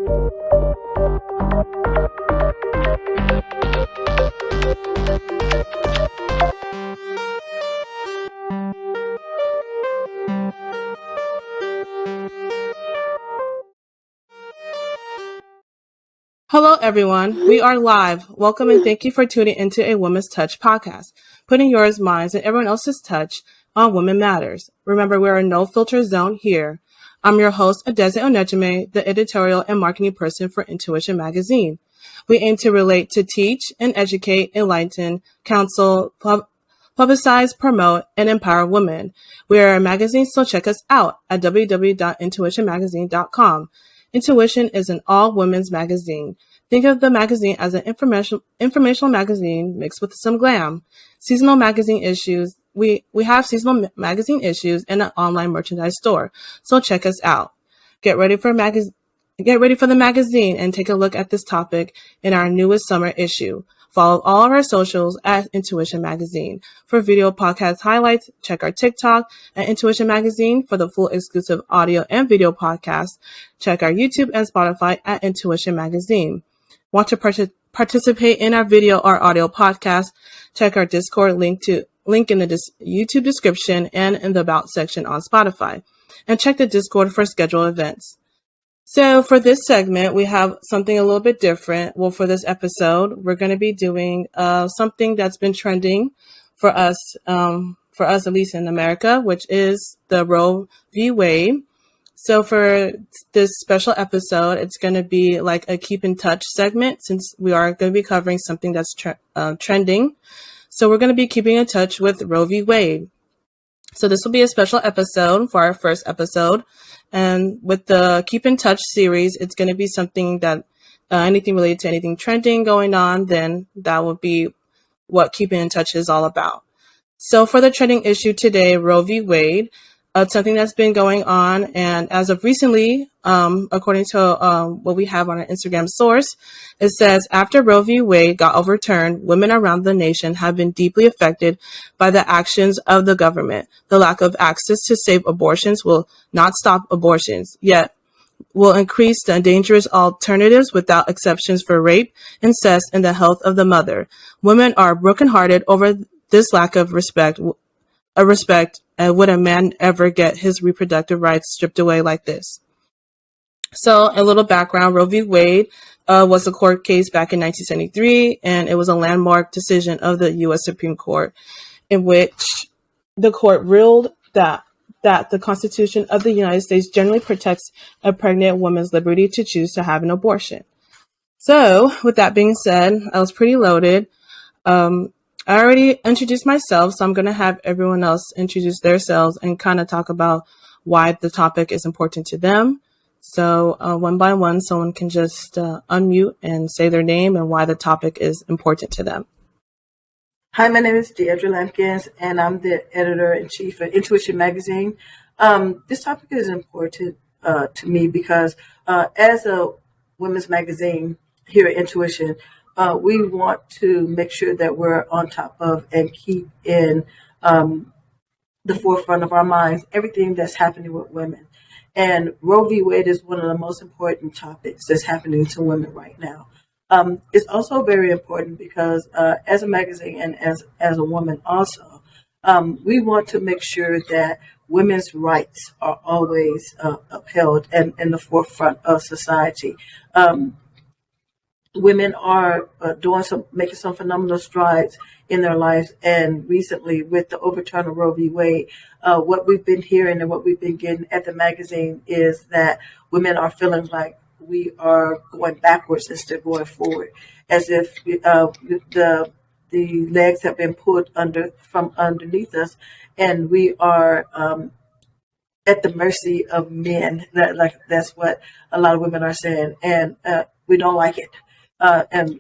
Hello, everyone. We are live. Welcome and thank you for tuning into a Women's Touch podcast, putting yours, minds, and everyone else's touch on Women Matters. Remember, we're a no-filter zone here. I'm your host, Adeze Onejime, the editorial and marketing person for Intuition Magazine. We aim to relate to teach and educate, enlighten, counsel, publicize, promote, and empower women. We are a magazine, so check us out at www.intuitionmagazine.com. Intuition is an all-women's magazine. Think of the magazine as an informational magazine mixed with some glam. Seasonal magazine issues. We have seasonal magazine issues and an online merchandise store. So check us out. Get ready for the magazine and take a look at this topic in our newest summer issue. Follow all of our socials at Intuition Magazine. For video podcast highlights, check our TikTok at Intuition Magazine. For the full exclusive audio and video podcast, check our YouTube and Spotify at Intuition Magazine. Want to participate in our video or audio podcast? Check our Discord link in the YouTube description and in the About section on Spotify. And check the Discord for scheduled events. So for this segment, we have something a little bit different. Well, for this episode, we're going to be doing something that's been trending for us at least in America, which is the Roe v. Wade. So for this special episode, it's going to be like a keep in touch segment since we are going to be covering something that's trending. So we're going to be keeping in touch with Roe v. Wade. So this will be a special episode for our first episode. And with the Keep in Touch series, it's going to be something that anything related to anything trending going on, then that will be what Keeping in Touch is all about. So for the trending issue today, Roe v. Wade, it's something that's been going on. And as of recently, according to what we have on our Instagram source, it says, after Roe v. Wade got overturned, women around the nation have been deeply affected by the actions of the government. The lack of access to safe abortions will not stop abortions, yet will increase the dangerous alternatives without exceptions for rape, incest, and the health of the mother. Women are brokenhearted over this lack of respect. Would a man ever get his reproductive rights stripped away like this? So a little background, Roe v. Wade was a court case back in 1973, and it was a landmark decision of the U.S. Supreme Court in which the court ruled that the Constitution of the United States generally protects a pregnant woman's liberty to choose to have an abortion. So with that being said, I was pretty loaded. I already introduced myself, so I'm going to have everyone else introduce themselves and kind of talk about why the topic is important to them. So one by one, someone can just unmute and say their name and why the topic is important to them. Hi, my name is Deidre Lampkins, and I'm the editor-in-chief at Intuition Magazine. This topic is important to me because as a women's magazine here at Intuition, we want to make sure that we're on top of and keep in the forefront of our minds everything that's happening with women. And Roe v. Wade is one of the most important topics that's happening to women right now. It's also very important because as a magazine and as a woman also, we want to make sure that women's rights are always upheld and in the forefront of society. Women are making some phenomenal strides in their lives, and recently with the overturn of Roe v. Wade, what we've been hearing and what we've been getting at the magazine is that women are feeling like we are going backwards instead of going forward, as if the legs have been pulled from underneath us, and we are at the mercy of men. That's what a lot of women are saying, and we don't like it. And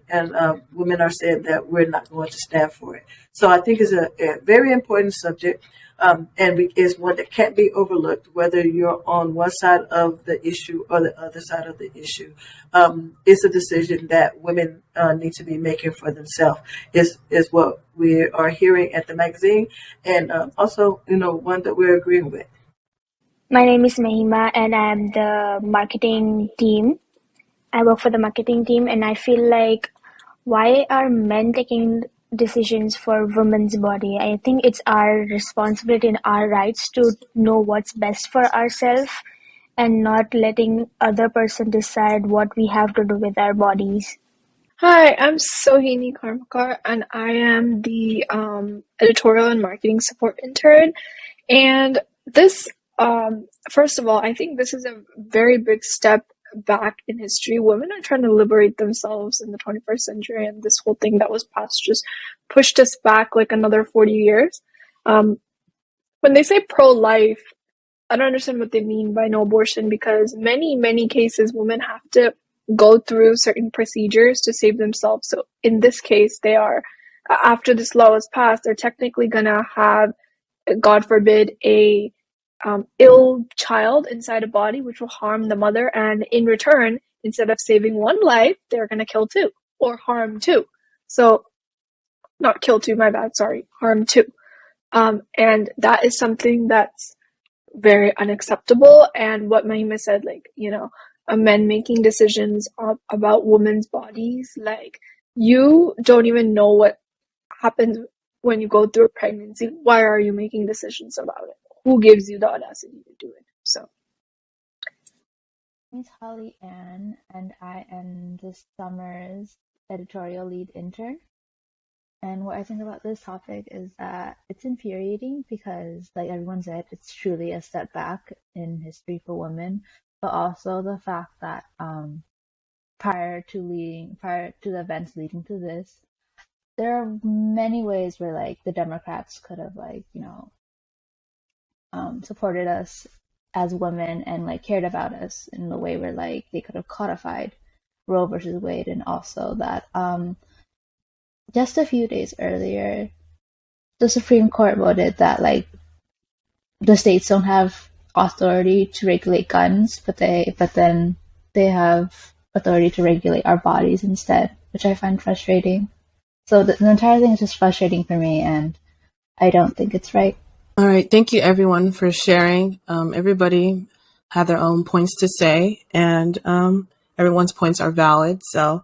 women are saying that we're not going to stand for it. So I think it's a very important subject, and is one that can't be overlooked, whether you're on one side of the issue or the other side of the issue. It's a decision that women need to be making for themselves, is what we are hearing at the magazine, and also, one that we're agreeing with. My name is Mahima, and I'm the marketing team I work for the marketing team, and I feel like, why are men taking decisions for women's body? I think it's our responsibility and our rights to know what's best for ourselves, and not letting other person decide what we have to do with our bodies. Hi, I'm Sohini Karmakar, and I am the editorial and marketing support intern. And this, first of all, I think this is a very big step back in history. Women are trying to liberate themselves in the 21st century, and this whole thing that was passed just pushed us back like another 40 years. When they say pro-life, I don't understand what they mean by no abortion, because many cases women have to go through certain procedures to save themselves. So in this case, they are, after this law is passed, they're technically gonna have, God forbid, a ill child inside a body, which will harm the mother. And in return, instead of saving one life, they're gonna kill two or harm two. So not kill two, my bad, sorry, harm two. And that is something that's very unacceptable. And what Mahima said, like, men making decisions about women's bodies, like, you don't even know what happens when you go through a pregnancy. Why are you making decisions about it? Who gives you the audacity to do it? So, My name is Holly Ann, and I am this summer's editorial lead intern. And what I think about this topic is that it's infuriating because, like everyone said, it's truly a step back in history for women, but also the fact that prior to the events leading to this, there are many ways where like the Democrats could have supported us as women and like cared about us in the way where like they could have codified Roe versus Wade, and also that just a few days earlier the Supreme Court voted that like the states don't have authority to regulate guns, but then they have authority to regulate our bodies instead, which I find frustrating. So the entire thing is just frustrating for me, and I don't think it's right. All right. Thank you, everyone, for sharing. Everybody had their own points to say, and everyone's points are valid. So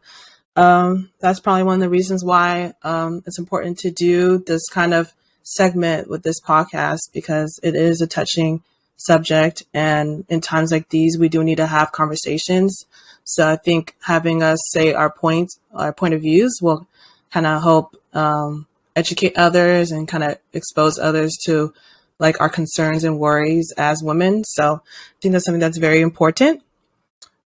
that's probably one of the reasons why it's important to do this kind of segment with this podcast, because it is a touching subject. And in times like these, we do need to have conversations. So I think having us say our point of views will kind of help educate others and kind of expose others to like our concerns and worries as women. So I think that's something that's very important.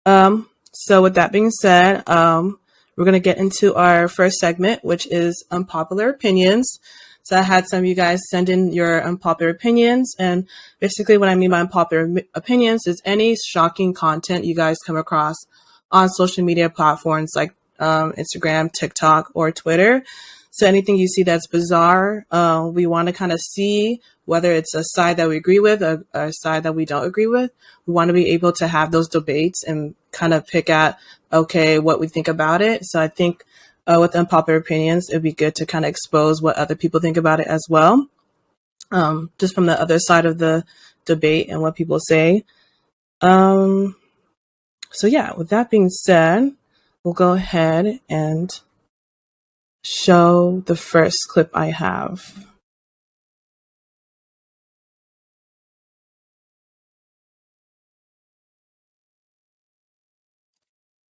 So with that being said, we're going to get into our first segment, which is unpopular opinions. So I had some of you guys send in your unpopular opinions. And basically what I mean by unpopular opinions is any shocking content you guys come across on social media platforms like Instagram, TikTok, or Twitter. So anything you see that's bizarre, we want to kind of see whether it's a side that we agree with or a side that we don't agree with. We want to be able to have those debates and kind of pick at, okay, what we think about it. So I think with unpopular opinions, it'd be good to kind of expose what other people think about it as well, just from the other side of the debate and what people say. So yeah, with that being said, we'll go ahead and show the first clip I have.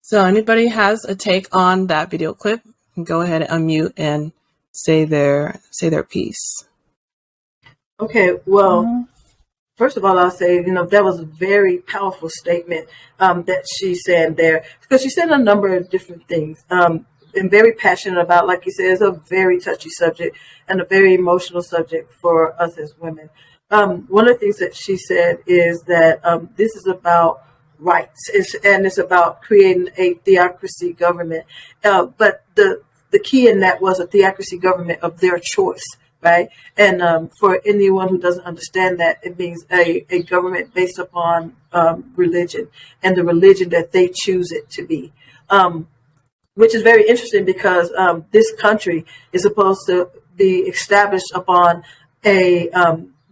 So anybody has a take on that video clip, can go ahead and unmute and say their piece. Okay, well, first of all, I'll say, that was a very powerful statement that she said there, because she said a number of different things. And very passionate about, like you said, it's a very touchy subject and a very emotional subject for us as women. One of the things that she said is that this is about rights, and it's about creating a theocracy government. But the key in that was a theocracy government of their choice, right? And for anyone who doesn't understand that, it means a government based upon religion and the religion that they choose it to be. Which is very interesting because this country is supposed to be established upon the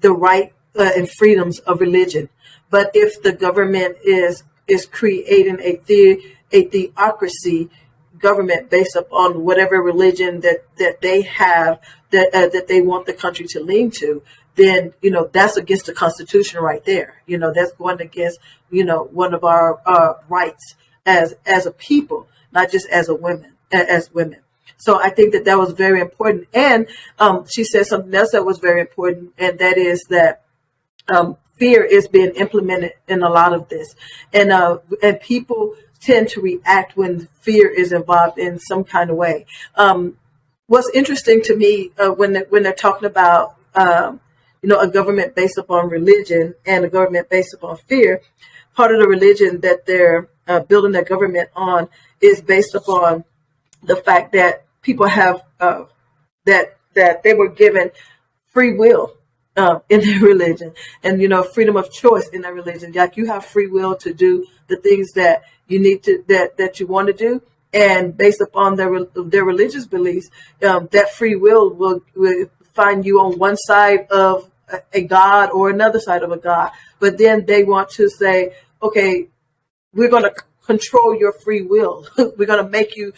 right and freedoms of religion. But if the government is creating a theocracy government based upon whatever religion that they have, that they want the country to lean to, then, that's against the Constitution right there. That's going against, one of our rights as a people, not just as women. So I think that was very important. And she said something else that was very important, and that is that fear is being implemented in a lot of this, and people tend to react when fear is involved in some kind of way. What's interesting to me when they're talking about a government based upon religion and a government based upon fear, part of the religion that they're building their government on is based upon the fact that people have that they were given free will in their religion, and freedom of choice in their religion. Like, you have free will to do the things that you need to that you want to do, and based upon their religious beliefs, that free will will find you on one side of a god or another side of a god. But then they want to say, okay, we're going to control your free will. We're going to make sure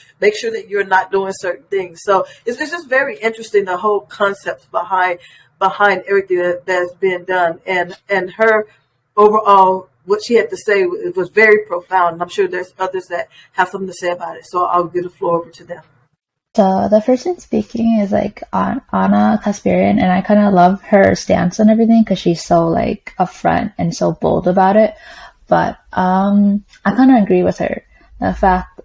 that you're not doing certain things. So it's just very interesting, the whole concept behind everything that's been done, and her overall, what she had to say was very profound. And I'm sure there's others that have something to say about it. So I'll give the floor over to them. So the person speaking is like Anna Kasparian, and I kind of love her stance on everything because she's so like upfront and so bold about it. But I kind of agree with her. The fact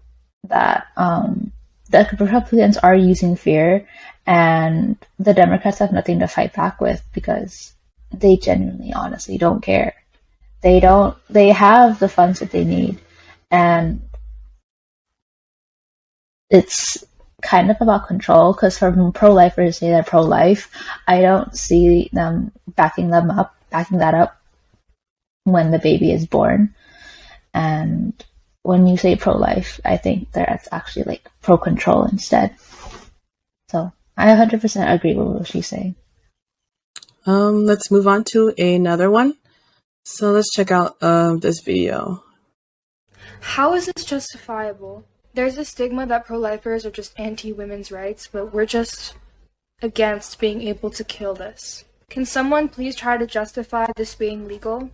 that the Republicans are using fear, and the Democrats have nothing to fight back with because they genuinely, honestly don't care. They have the funds that they need, and it's kind of about control, because for pro-lifers to say they're pro-life, I don't see them backing that up when the baby is born. And when you say pro-life, I think that's actually like pro-control instead. So I 100% agree with what she's saying. Let's move on to another one. So let's check out this video. How is this justifiable? There's a stigma that pro-lifers are just anti-women's rights, but we're just against being able to kill this. Can someone please try to justify this being legal?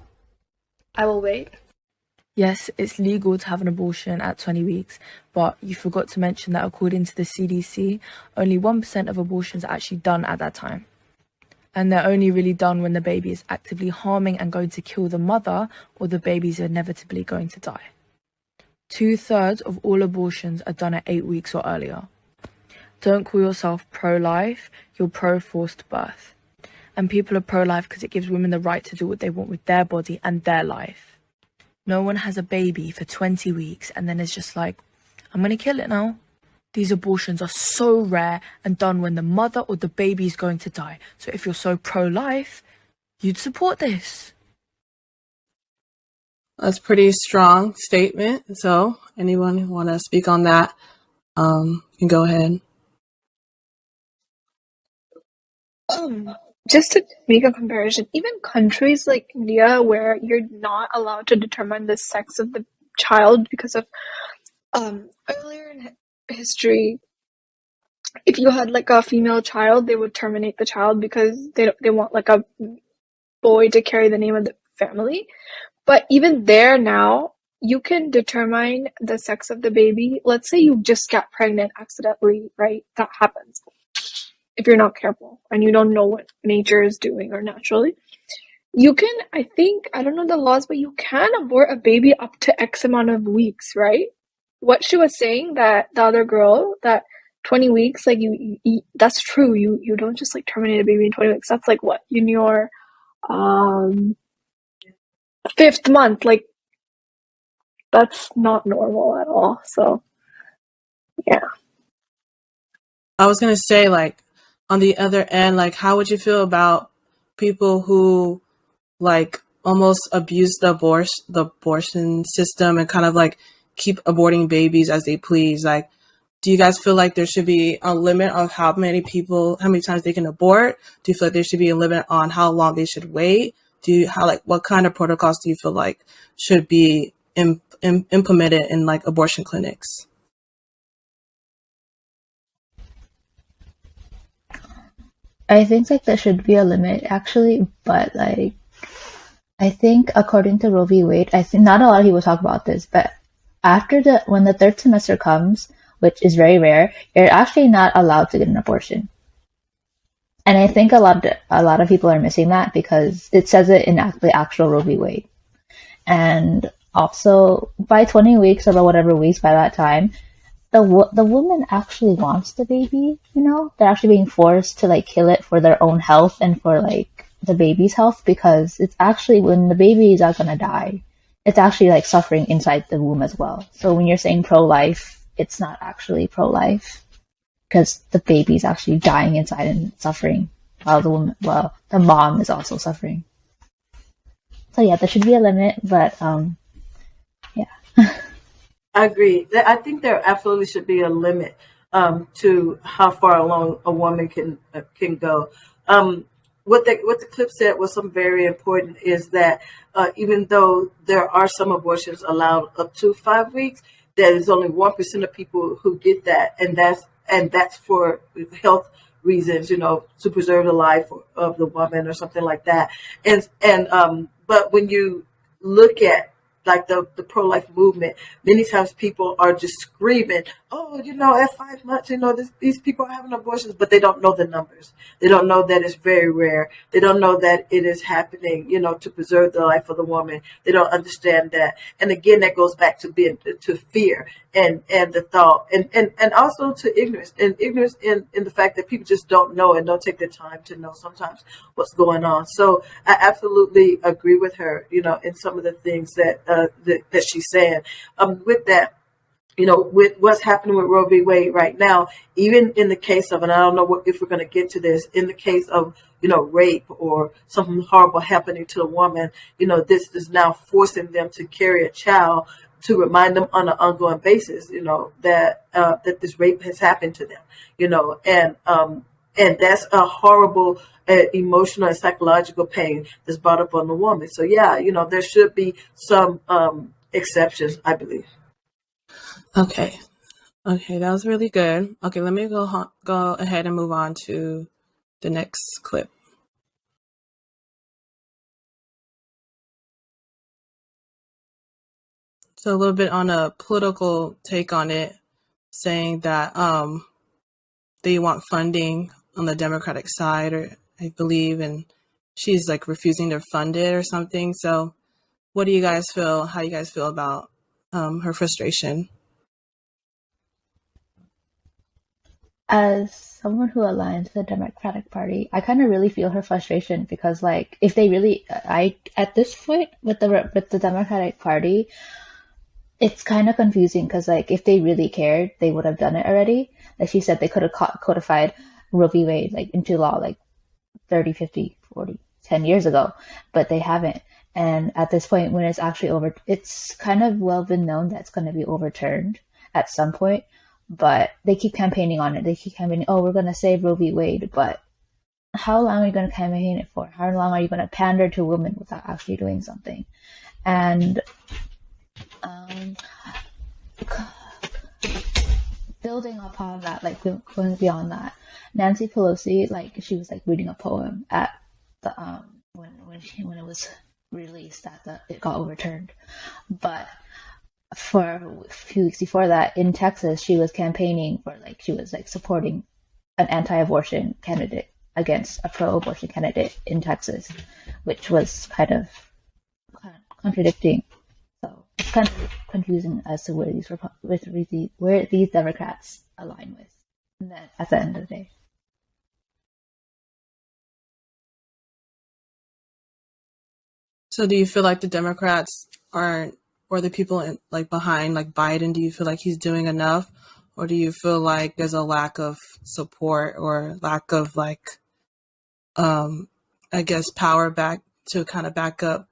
I will wait. Yes, it's legal to have an abortion at 20 weeks, but you forgot to mention that according to the CDC, only 1% of abortions are actually done at that time. And they're only really done when the baby is actively harming and going to kill the mother, or the baby's inevitably going to die. 2/3 of all abortions are done at 8 weeks or earlier. Don't call yourself pro-life, you're pro-forced birth. And people are pro-life because it gives women the right to do what they want with their body and their life. No one has a baby for 20 weeks and then is just like, I'm going to kill it now. These abortions are so rare and done when the mother or the baby is going to die. So if you're so pro-life, you'd support this. That's a pretty strong statement. So anyone want to speak on that? You can go ahead. Just to make a comparison, even countries like India, where you're not allowed to determine the sex of the child because of earlier in history, if you had like a female child, they would terminate the child because they want like a boy to carry the name of the family. But even there now, you can determine the sex of the baby. Let's say you just got pregnant accidentally, right? That happens if you're not careful and you don't know what nature is doing or naturally. You can, I don't know the laws, but you can abort a baby up to X amount of weeks, right? What she was saying, that the other girl, that 20 weeks, like you that's true. You don't just like terminate a baby in 20 weeks. That's like what? In your 5th month, like that's not normal at all. So yeah. I was going to say, like, on the other end, like, how would you feel about people who like almost abuse the abortion system and kind of like keep aborting babies as they please? Like, do you guys feel like there should be a limit of how many times they can abort? Do you feel like there should be a limit on how long they should wait? What kind of protocols do you feel like should be implemented in like abortion clinics? I think like there should be a limit actually, but like I think according to Roe v. Wade, I think not a lot of people talk about this, but after when the third semester comes, which is very rare, you're actually not allowed to get an abortion. And I think a lot of people are missing that because it says it in the actual Roe v. Wade. And also by 20 weeks or whatever weeks by that time, the woman actually wants the baby, you know? They're actually being forced to like kill it for their own health and for like the baby's health, because it's actually when the baby is not gonna die, it's actually like suffering inside the womb as well. So when you're saying pro-life, it's not actually pro-life because the baby's actually dying inside and suffering while the mom is also suffering. So yeah, there should be a limit, but yeah. I agree. I think there absolutely should be a limit to how far along a woman can go. What the clip said was something very important, is that even though there are some abortions allowed up to 5 weeks, there is only 1% of people who get that, and that's for health reasons, you know, to preserve the life of the woman or something like that. But when you look at like the pro-life movement, many times people are just screaming, oh, you know, at 5 months, you know, these people are having abortions, but they don't know the numbers. They don't know that it's very rare. They don't know that it is happening, you know, to preserve the life of the woman. They don't understand that. And again, that goes back to fear and the thought and also to ignorance in the fact that people just don't know and don't take the time to know sometimes what's going on. So I absolutely agree with her, you know, in some of the things that she's saying. With that, you know, with what's happening with Roe v. Wade right now, even in the case of, and I don't know if we're going to get to this, in the case of, you know, rape or something horrible happening to a woman, you know, this is now forcing them to carry a child to remind them on an ongoing basis, you know, that this rape has happened to them, you know, and that's a horrible emotional and psychological pain that's brought up on the woman. So yeah, you know, there should be some exceptions, I believe. Okay, that was really good. Okay, let me go ahead and move on to the next clip. So a little bit on a political take on it, saying that they want funding on the Democratic side, or I believe, and she's like refusing to fund it or something. So what do you guys feel? How do you guys feel about her frustration? As someone who aligns with the Democratic Party, I kind of really feel her frustration because, like, if they really, at this point with the Democratic Party, it's kind of confusing because, like, if they really cared, they would have done it already. Like she said, they could have codified Roe v. Wade like into law like 30, 50, 40, 10 years ago, but they haven't. And at this point, when it's actually it's kind of well been known that it's going to be overturned at some point. But they keep campaigning on it. They keep campaigning, oh, we're going to save Roe v. Wade. But how long are you going to campaign it for? How long are you going to pander to women without actually doing something? And building upon that, like going beyond that, Nancy Pelosi, like she was like reading a poem at the when it was released that it got overturned. But for a few weeks before that in Texas, she was campaigning for she was supporting an anti-abortion candidate against a pro-abortion candidate in Texas, which was kind of contradicting. So it's kind of confusing as to where these Democrats align with. And then at the end of the day. So do you feel like the Democrats aren't, or the people behind Biden, do you feel like he's doing enough, or do you feel like there's a lack of support or lack of I guess power back to kind of back up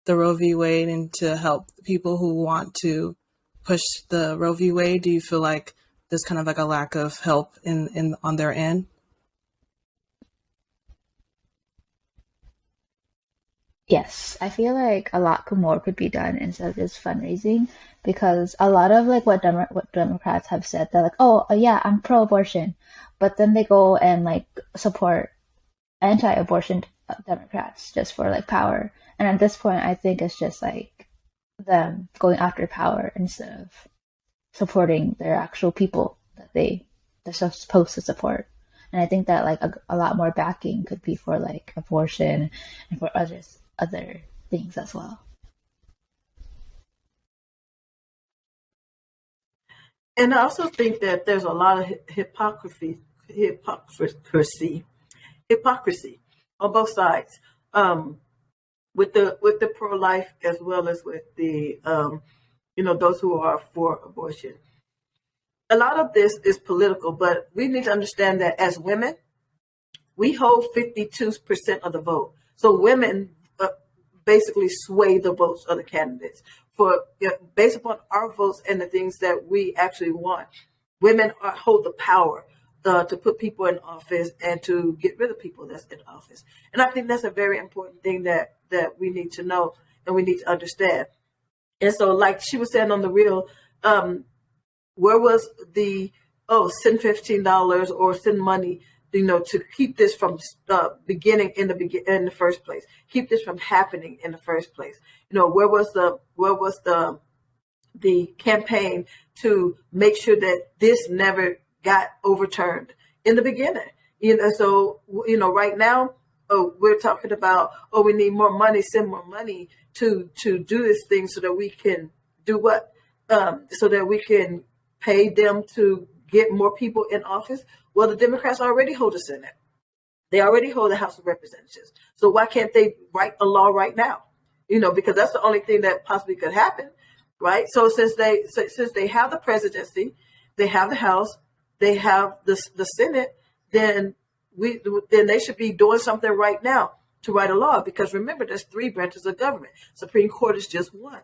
the Roe v. Wade and to help people who want to push the Roe v. Wade? Do you feel like there's kind of a lack of help in on their end? Yes, I feel like a lot more could be done instead of just fundraising because a lot of like what Democrats have said, they're like, oh yeah, I'm pro-abortion, but then they go and like support anti-abortion Democrats just for like power. And at this point, I think it's just like them going after power instead of supporting their actual people that they're supposed to support. And I think that like a lot more backing could be for like abortion and for other things as well. And I also think that there's a lot of hypocrisy on both sides, with the pro-life as well as with the those who are for abortion. A lot of this is political, but we need to understand that as women, we hold 52% of the vote. So women basically sway the votes of the candidates based upon our votes and the things that we actually want. Women hold the power to put people in office and to get rid of people that's in office. And I think that's a very important thing that we need to know and we need to understand. And so, like she was saying on the reel, where was the send $15 or send money, to keep this from beginning in the first place, keep this from happening in the first place. Where was the campaign to make sure that this never got overturned in the beginning? So right now, we're talking about, we need more money, send more money to do this thing so that we can do what? So that we can pay them to get more people in office. Well, the Democrats already hold the Senate. They already hold the House of Representatives. So why can't they write a law right now? Because that's the only thing that possibly could happen, right? So since they have the presidency, they have the House, they have the Senate, then they should be doing something right now to write a law. Because remember, there's 3 branches of government. Supreme Court is just one.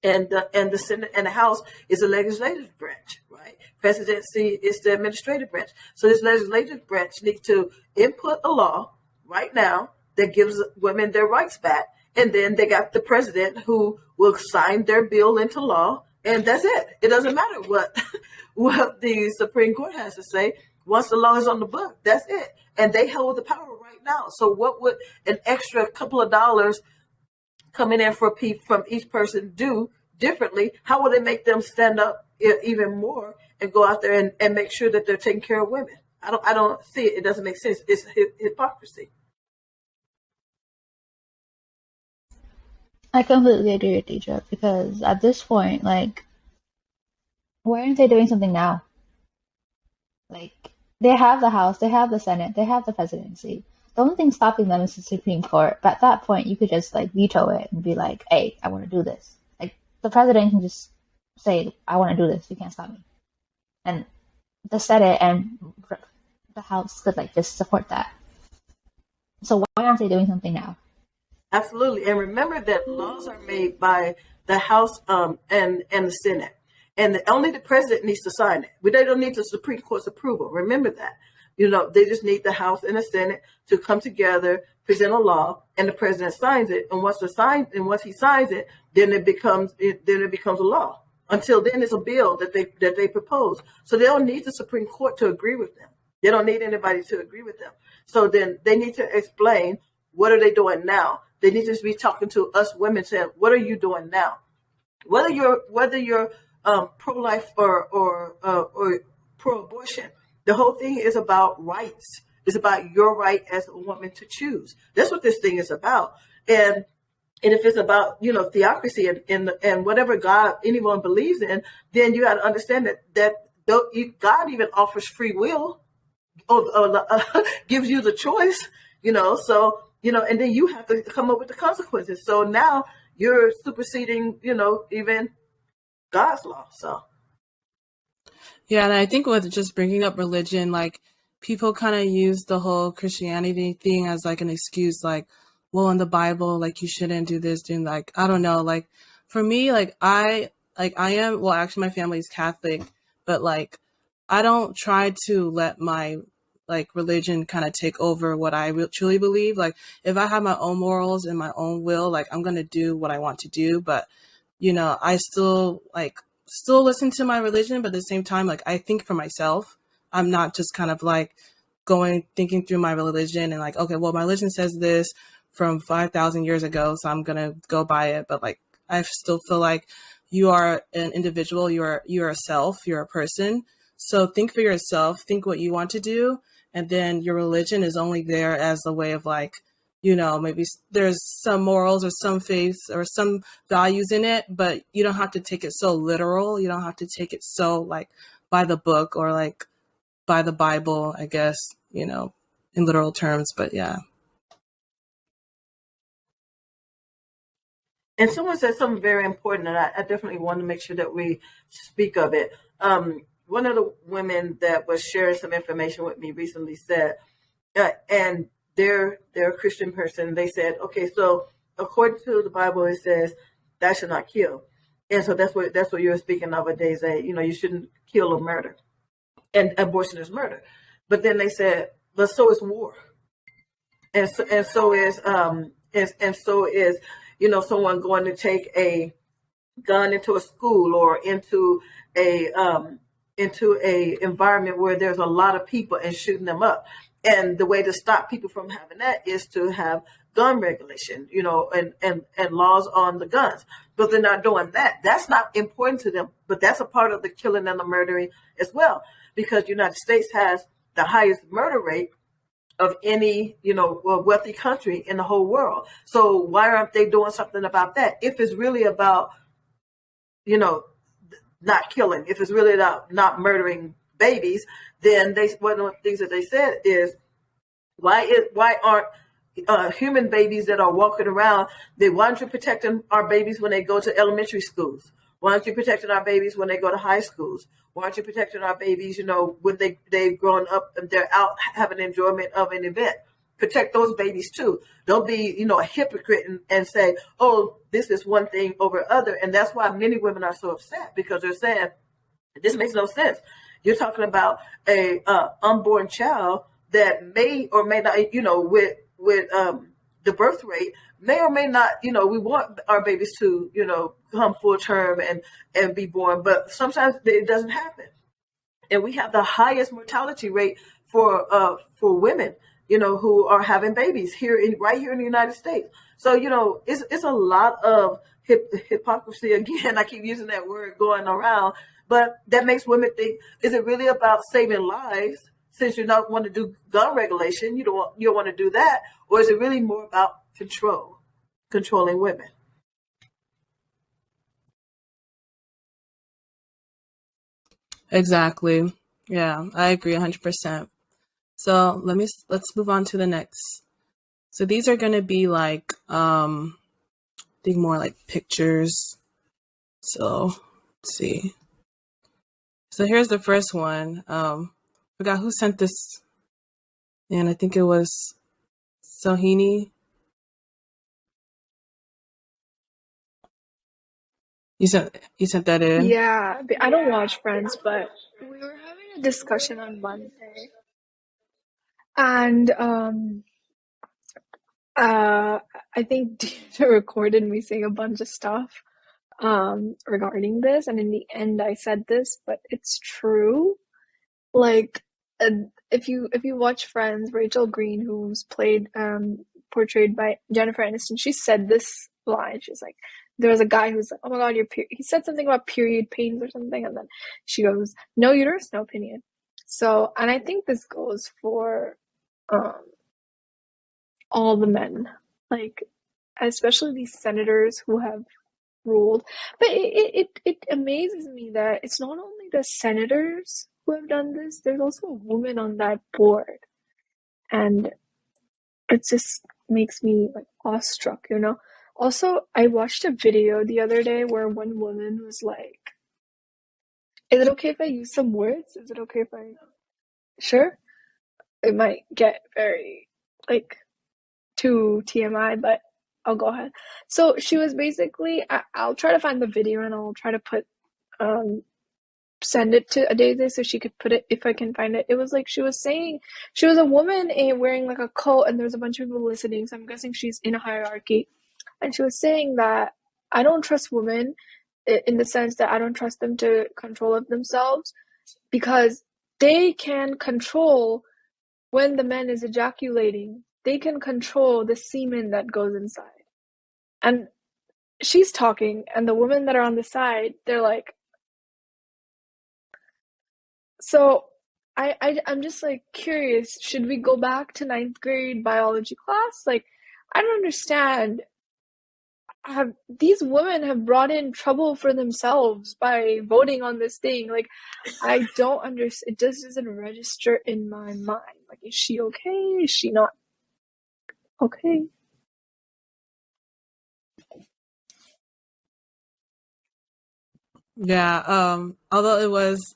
And the Senate and the House is the legislative branch, right? Presidency is the administrative branch. So this legislative branch needs to input a law right now that gives women their rights back. And then they got the president who will sign their bill into law. And that's it. It doesn't matter what the Supreme Court has to say. Once the law is on the book, that's it. And they hold the power right now. So what would an extra couple of dollars coming in from each person do differently? How will it make them stand up even more and go out there and make sure that they're taking care of women? I don't see it. It doesn't make sense. It's hypocrisy. I completely agree with Deidre because at this point, like, why aren't they doing something now? Like, they have the House, they have the Senate, they have the presidency. The only thing stopping them is the Supreme Court. But at that point, you could just like veto it and be like, "Hey, I want to do this." Like the president can just say, "I want to do this. You can't stop me." And the Senate and the House could like just support that. So why aren't they doing something now? Absolutely. And remember that laws are made by the House and the Senate. And only the president needs to sign it. But they don't need the Supreme Court's approval. Remember that. They just need the House and the Senate to come together, present a law, and the president signs it. And once he signs it, then it becomes a law. Until then, it's a bill that they propose. So they don't need the Supreme Court to agree with them. They don't need anybody to agree with them. So then they need to explain, what are they doing now? They need to be talking to us women, saying, what are you doing now? Whether you're pro-life or pro-abortion, the whole thing is about rights. It's about your right as a woman to choose. That's what this thing is about. And if it's about theocracy and whatever God anyone believes in, then you got to understand that God even offers free will, or gives you the choice. So and then you have to come up with the consequences. So now you're superseding even God's law. So. Yeah, and I think with just bringing up religion, like people kind of use the whole Christianity thing as like an excuse, like, well, in the Bible, like you shouldn't do this, doing like, I don't know, like for me, I am, well, actually my family is Catholic, but like I don't try to let my like religion kind of take over what I truly believe. Like if I have my own morals and my own will, like I'm gonna do what I want to do. But I still listen to my religion, but at the same time, like I think for myself. I'm not just kind of like thinking through my religion and like, okay, well, my religion says this from 5,000 years ago, so I'm gonna go by it. But like, I still feel like you are an individual. You're a self. You're a person. So think for yourself. Think what you want to do, and then your religion is only there as a way of like, maybe there's some morals or some faiths or some values in it, but you don't have to take it so literal. You don't have to take it so like by the book or like by the Bible, I guess, in literal terms, but yeah. And someone said something very important, and I definitely want to make sure that we speak of it. One of the women that was sharing some information with me recently said, and they're a Christian person. They said, okay, so according to the Bible, it says thou shalt not kill, and so that's what you were speaking of, Days. You shouldn't kill or murder, and abortion is murder. But then they said, but so is war, and so is someone going to take a gun into a school or into a environment where there's a lot of people and shooting them up. And the way to stop people from having that is to have gun regulation, and laws on the guns. But they're not doing that. That's not important to them. But that's a part of the killing and the murdering as well, because the United States has the highest murder rate of any, wealthy country in the whole world. So why aren't they doing something about that? If it's really about, not killing, if it's really about not murdering babies, then one of the things that they said is, why aren't human babies that are walking around, why aren't you protecting our babies when they go to elementary schools? Why aren't you protecting our babies when they go to high schools? Why aren't you protecting our babies, when they've grown up and they're out having enjoyment of an event? Protect those babies too. Don't be, a hypocrite and say, oh, this is one thing over other. And that's why many women are so upset, because they're saying, this makes no sense. You're talking about a unborn child that may or may not, with the birth rate may or may not, we want our babies to, come full term and be born, but sometimes it doesn't happen. And we have the highest mortality rate for women, who are having babies right here in the United States. So, it's a lot of hypocrisy. Again, I keep using that word going around, but that makes women think, is it really about saving lives? Since you don't want to do gun regulation, you don't want to do that, or is it really more about controlling women? Exactly. Yeah, I agree 100%. So let's move on to the next. So these are going to be like, I think more like pictures. So let's see. So here's the first one. Forgot who sent this, and I think it was Sohini. You sent that in? Yeah, I don't watch Friends, but we were having a discussion on Monday, and I think Deidre recorded me saying a bunch of stuff regarding this, and in the end I said this, but it's true. Like, if you watch Friends, Rachel Green, who's portrayed by Jennifer Aniston, she said this line. She's like, there was a guy who's like, oh my god, he said something about period pains or something, and then she goes, no uterus, no opinion. So, and I think this goes for all the men, like, especially these senators who have ruled. But it amazes me that it's not only the senators who have done this, there's also a woman on that board. And it just makes me like awestruck, Also, I watched a video the other day where one woman was like, is it okay if I use some words? Is it okay if I... Sure? It might get very, like, too TMI, but I'll go ahead. So she was basically, I'll try to find the video and I'll try to put send it to Adeze so she could put it, if I can find it. It was like she was saying, she was a woman wearing like a coat, and there's a bunch of people listening, so I'm guessing she's in a hierarchy. And she was saying that I don't trust women in the sense that I don't trust them to control themselves, because they can control when the man is ejaculating. They can control the semen that goes inside. And she's talking, and the women that are on the side, they're like, so I'm just like curious, should we go back to 9th grade biology class? Like, I don't understand. These women have brought in trouble for themselves by voting on this thing. Like, I don't understand. It just doesn't register in my mind. Like, is she okay? Is she not okay? Yeah, although it was,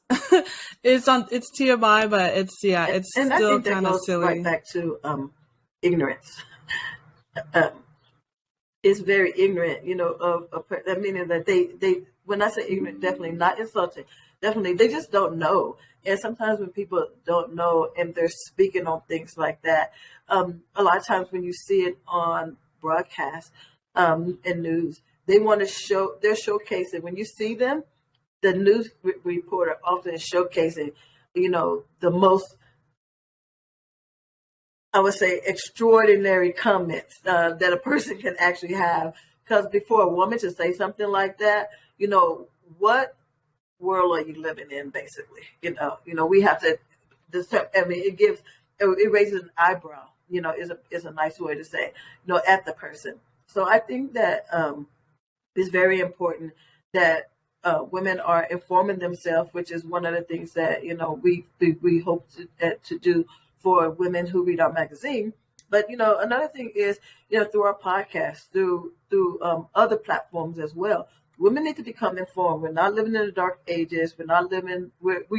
it's TMI, but it's and I still think that kind of goes silly. right back to ignorance. It's very ignorant, of meaning that they when I say ignorant, definitely not insulting, definitely they just don't know. And sometimes when people don't know and they're speaking on things like that, a lot of times when you see it on broadcast and news, they want to they're showcasing. When you see them, the news reporter often is showcasing, the most, I would say, extraordinary comments that a person can actually have. Because before a woman to say something like that, what world are you living in, basically? We have to, it raises an eyebrow, is a nice way to say, at the person. So I think that it's very important that women are informing themselves, which is one of the things that, we hope to do for women who read our magazine. But, another thing is, through our podcast, through other platforms as well, women need to become informed. We're not living in the dark ages. We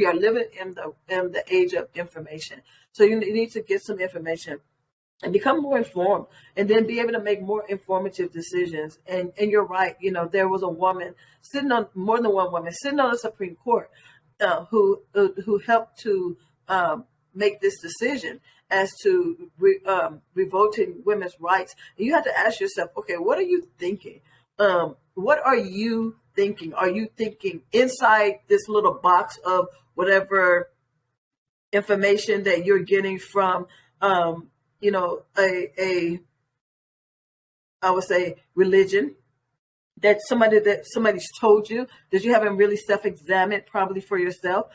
are living in the age of information. So you need to get some information and become more informed, and then be able to make more informative decisions. And you're right, there was a woman more than one woman sitting on the Supreme Court who helped to make this decision as to revoking women's rights. And you have to ask yourself, okay, what are you thinking? What are you thinking? Are you thinking inside this little box of whatever information that you're getting from, I would say, religion that somebody's told you, that you haven't really self-examined probably for yourself?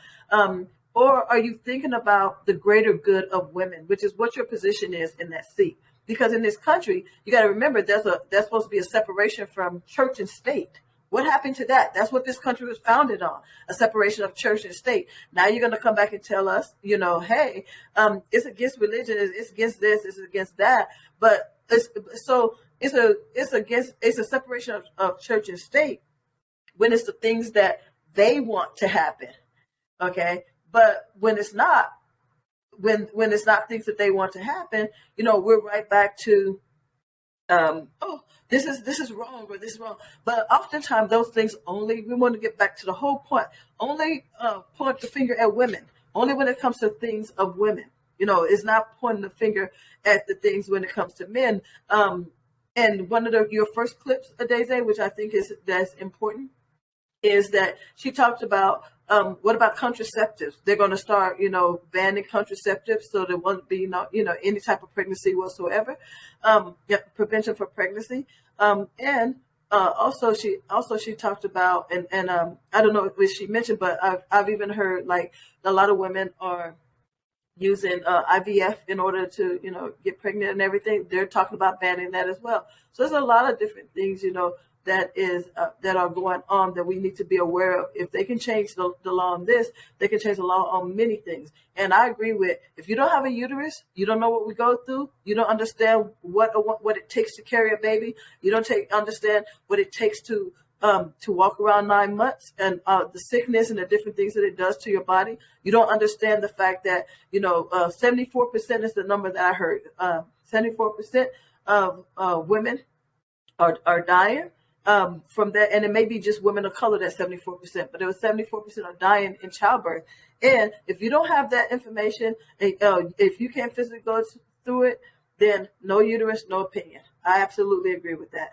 Or are you thinking about the greater good of women, which is what your position is in that seat? Because in this country, you got to remember, there's supposed to be a separation from church and state. What happened to that? That's what this country was founded on, a separation of church and state. Now you're going to come back and tell us, hey, it's against religion, it's against this, it's against that. But it's a separation of church and state when it's the things that they want to happen. Okay. But when it's not, when it's not things that they want to happen, we're right back to, this is wrong, or this is wrong. But oftentimes those things we want to get back to the whole point, only point the finger at women, only when it comes to things of women. It's not pointing the finger at the things when it comes to men. And one of your first clips, Adeze, which I think that's important, is that she talked about, what about contraceptives? They're going to start, banning contraceptives, so there won't be any type of pregnancy whatsoever. Prevention for pregnancy. And also she talked about, and I don't know if she mentioned, but I've even heard, like, a lot of women are using IVF in order to get pregnant and everything. They're talking about banning that as well. So there's a lot of different things that are going on that we need to be aware of. If they can change the law on this, they can change the law on many things. And I agree with, if you don't have a uterus, you don't know what we go through, you don't understand what it takes to carry a baby, you don't understand what it takes to walk around 9 months, and the sickness and the different things that it does to your body. You don't understand the fact that 74% is the number that I heard. 74% of women are dying from that, and it may be just women of color, that's 74%, but it was 74% are dying in childbirth. And if you don't have that information, if you can't physically go through it, then no uterus, no opinion. I absolutely agree with that.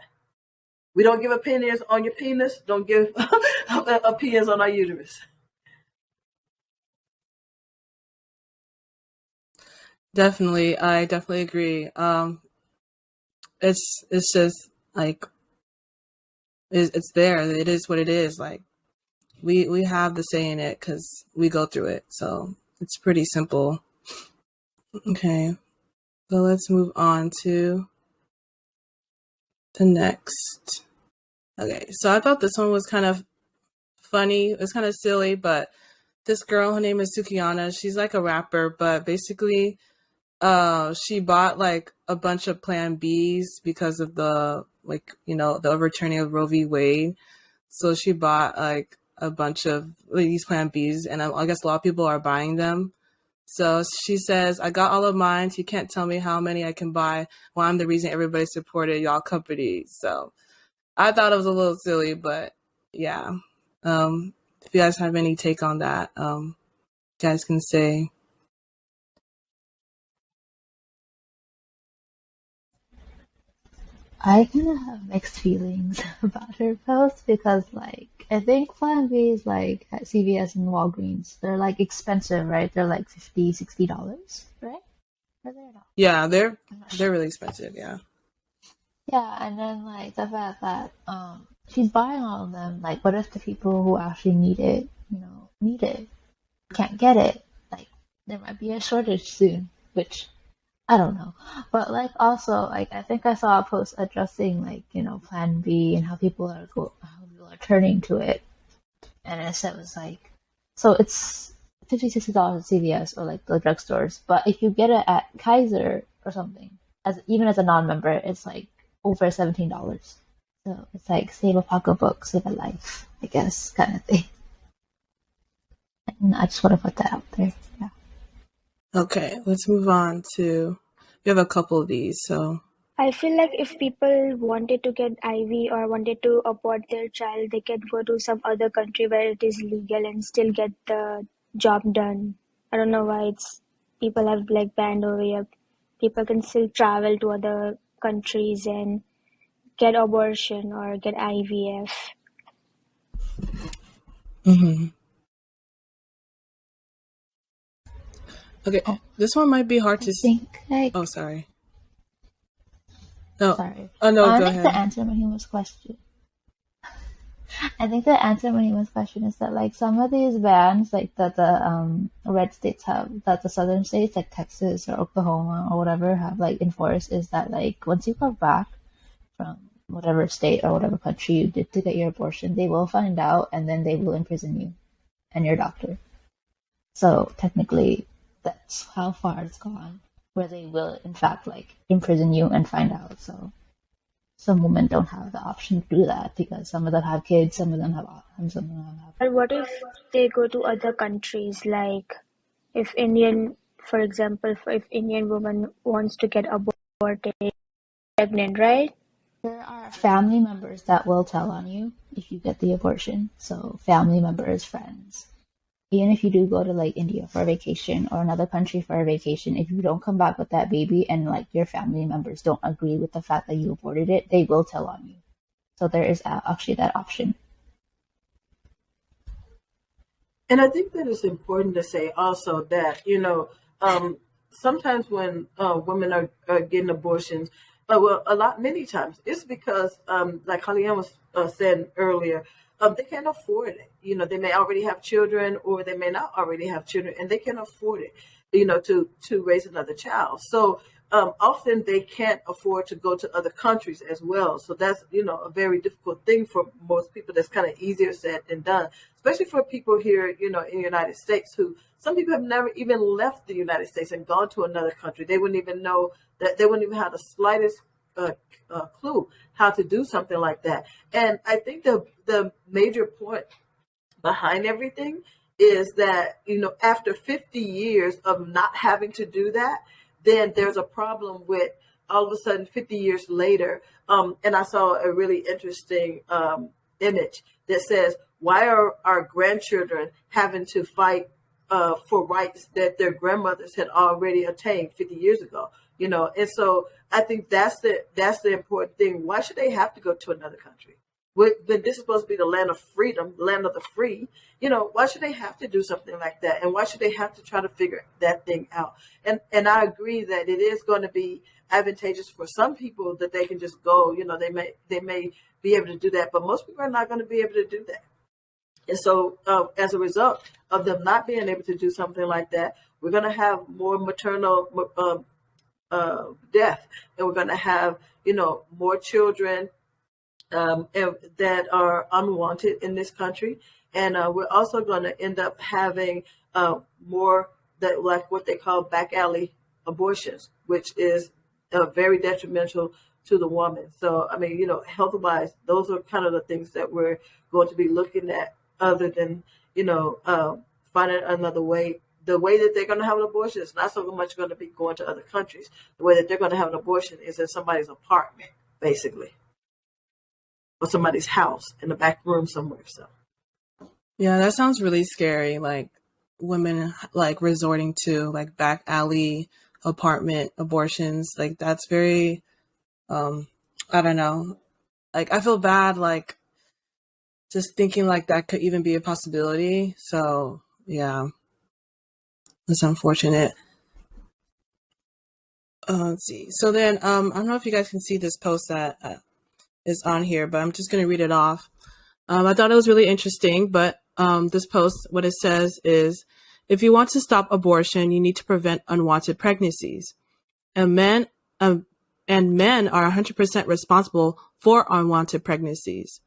We don't give opinions on your penis. Don't give opinions on our uterus. Definitely, I definitely agree. It's just like it's there. It is what it is. Like we have the say in it because we go through it. So it's pretty simple. Okay, so let's move on to the next. Okay, so I thought this one was kind of funny. It's kind of silly, but this girl, her name is Sukiyana. She's like a rapper, but basically, she bought like a bunch of Plan Bs because of the the overturning of Roe v. Wade. So she bought like a bunch of these Plan Bs, and I guess a lot of people are buying them. So she says, "I got all of mine. So you can't tell me how many I can buy. Well, I'm the reason everybody supported y'all company." So I thought it was a little silly, but yeah. If you guys have any take on that, you guys can say. I kind of have mixed feelings about her post because, like, I think Plan B is like at CVS and Walgreens. They're like expensive, right? They're like $50, $60, right? Or they're not. Yeah, I'm not they're sure. really expensive. Yeah. Yeah, and then like the fact that she's buying all of them. Like, what if the people who actually need it, need it, can't get it? Like, there might be a shortage soon, which I don't know. But like also like I think I saw a post addressing like, Plan B and how how people are turning to it. And it said it was like so it's $50, $60 at CVS or like the drugstores. But if you get it at Kaiser or something, even as a non member, it's like over $17. So it's like save a pocketbook, save a life, I guess, kind of thing. And I just want to put that out there. Yeah. Okay, let's move on to. We have a couple of these, so. I feel like if people wanted to get IV or wanted to abort their child, they can go to some other country where it is legal and still get the job done. I don't know why people have like banned over here. People can still travel to other countries and get abortion or get IVF. Mm-hmm. Okay, Oh, this one might be hard I to. think like Oh, sorry. No. sorry. Oh no, I go think the ahead. answer when he was questioned. I think the answer when he was questioned is that like some of these bans like that the red states have that the southern states like Texas or Oklahoma or whatever have like enforced is that like once you come back from whatever state or whatever country you did to get your abortion, they will find out and then they will imprison you and your doctor. So technically that's how far it's gone, where they will in fact like imprison you and find out. So some women don't have the option to do that because some of them have kids, some of them have and some of them have. Or what if they go to other countries, like if for example, if Indian woman wants to get aborted, pregnant, right? There are family members that will tell on you if you get the abortion. So family members, friends. Even if you do go to like India for a vacation or another country for a vacation, if you don't come back with that baby and like your family members don't agree with the fact that you aborted it, they will tell on you. So there is actually that option. And I think that it's important to say also that, sometimes when women are getting abortions, many times, it's because, like Halian was saying earlier, they can't afford it. They may already have children or they may not already have children and they can't afford it, to raise another child. So often they can't afford to go to other countries as well. So that's, a very difficult thing for most people. That's kind of easier said than done, especially for people here, in the United States who some people have never even left the United States and gone to another country. They wouldn't even know that they wouldn't even have the slightest clue how to do something like that. And I think the major point behind everything is that, after 50 years of not having to do that, then there's a problem with all of a sudden 50 years later, and I saw a really interesting image that says, why are our grandchildren having to fight for rights that their grandmothers had already attained 50 years ago? And so I think that's the important thing. Why should they have to go to another country? When this is supposed to be the land of freedom, the land of the free, why should they have to do something like that? And why should they have to try to figure that thing out? And I agree that it is going to be advantageous for some people that they can just go, they may be able to do that, but most people are not going to be able to do that. And so as a result of them not being able to do something like that, we're going to have more maternal death, and we're going to have, more children that are unwanted in this country. And we're also going to end up having more that, like what they call back alley abortions, which is very detrimental to the woman. So, I mean, health-wise, those are kind of the things that we're going to be looking at, other than, finding another way. The way that they're going to have an abortion is not so much going to be going to other countries. The way that they're going to have an abortion is in somebody's apartment, basically, or somebody's house in the back room somewhere. So, Yeah, that sounds really scary. Like women like resorting to like back alley apartment abortions. Like that's very, I don't know. Like I feel bad, like just thinking like that could even be a possibility. So yeah, it's unfortunate. Let's see. So then, I don't know if you guys can see this post that is on here, but I'm just going to read it off. I thought it was really interesting, but this post, what it says is, if you want to stop abortion, you need to prevent unwanted pregnancies. And men are 100% responsible for unwanted pregnancies.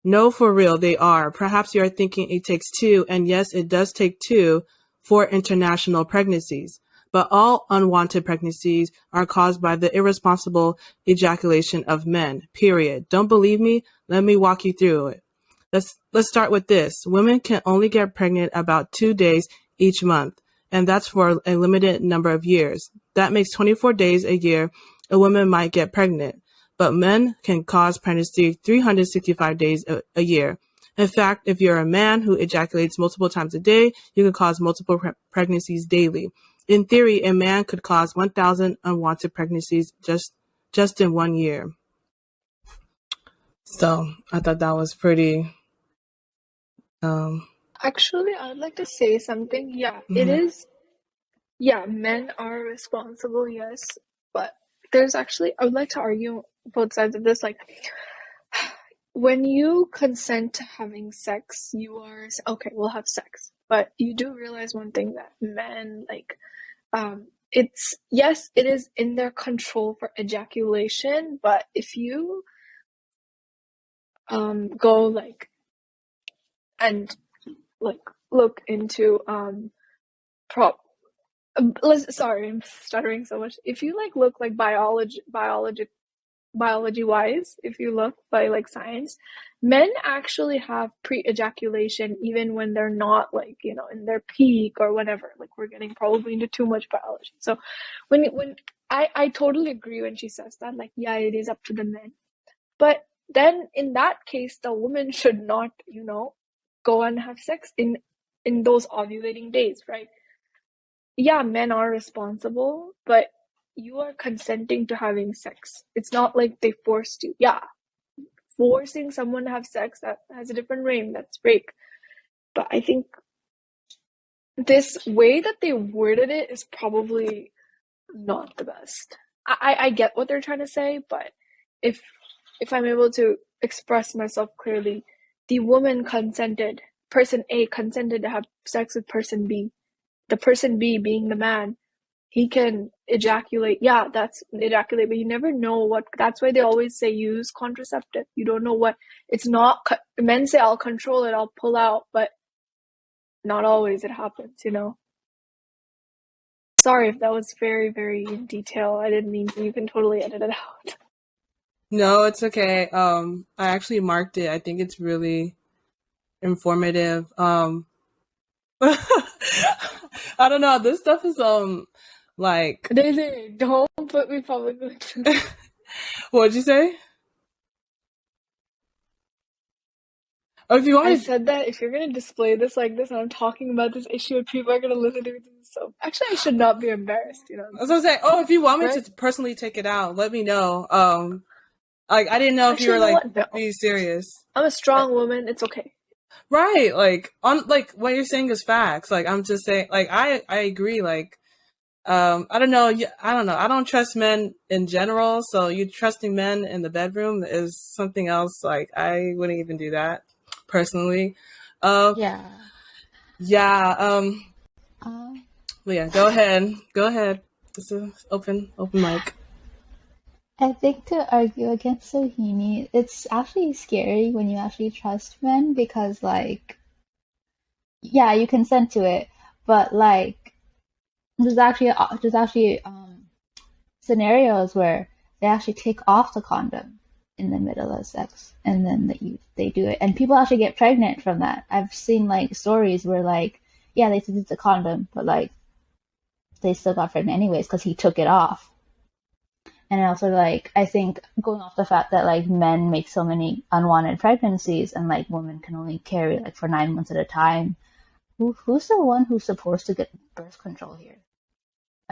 No, for real, they are. Perhaps you are thinking it takes two, and yes, it does take two for international pregnancies. But all unwanted pregnancies are caused by the irresponsible ejaculation of men, period. Don't believe me? Let me walk you through it. Let's start with this. Women can only get pregnant about 2 days each month, and that's for a limited number of years. That makes 24 days a year a woman might get pregnant, but men can cause pregnancy 365 days a year. In fact, if you're a man who ejaculates multiple times a day, you can cause multiple pregnancies daily. In theory, a man could cause 1,000 unwanted pregnancies just in 1 year. So I thought that was pretty. Actually, I'd like to say something. Yeah, it is. Yeah, men are responsible, yes, but there's actually, I would like to argue both sides of this. Like, when you consent to having sex, you are okay, we'll have sex, but you do realize one thing, that men, like, it's, yes, it is in their control for ejaculation, but if you go like and like look into sorry, I'm stuttering so much. If you like look like biology wise, if you look by like science, men actually have pre-ejaculation even when they're not like, in their peak or whatever. Like, we're getting probably into too much biology. So when I totally agree when she says that, like, yeah, it is up to the men. But then in that case, the woman should not, go and have sex in those ovulating days, right? Yeah, men are responsible, but you are consenting to having sex. It's not like they forced you. Yeah, forcing someone to have sex, that has a different name. That's rape. But I think this way that they worded it is probably not the best. I get what they're trying to say, but if I'm able to express myself clearly, the woman consented, person A consented to have sex with person B. The person B, being the man, he can ejaculate. Yeah, that's ejaculate, but you never know what. That's why they always say use contraceptive. You don't know what. It's not. Men say I'll control it, I'll pull out, but not always it happens. Sorry if that was very, very in detail. I didn't mean to. You can totally edit it out. No, it's okay. I actually marked it. I think it's really informative. I don't know. This stuff is Like, Daisy, don't put me publicly. what'd you say? Or if you want I me, said that if you're gonna display this like this and I'm talking about this issue and people are gonna listen to it, so actually I should not be embarrassed, you know what I I was mean? gonna say, oh, if you want me Right? to personally take it out, let me know. Like I didn't know if you Actually, were you know like what? No. being serious. I'm a strong woman, it's okay. Right, like on like what you're saying is facts. Like I'm just saying, like I agree. Like I don't know. I don't know. I don't trust men in general. So you trusting men in the bedroom is something else. Like I wouldn't even do that personally. Uh, Yeah. yeah. Um, But yeah. Go ahead. Go ahead. This is open mic. I think to argue against Sohini, it's actually scary when you actually trust men because, like, yeah, you consent to it, but like, there's actually scenarios where they actually take off the condom in the middle of sex, and then they do it, and people actually get pregnant from that. I've seen like stories where like, yeah, they took the condom, but like they still got pregnant anyways because he took it off. And also, like, I think going off the fact that like men make so many unwanted pregnancies and like women can only carry like for 9 months at a time. Who's the one who's supposed to get birth control here?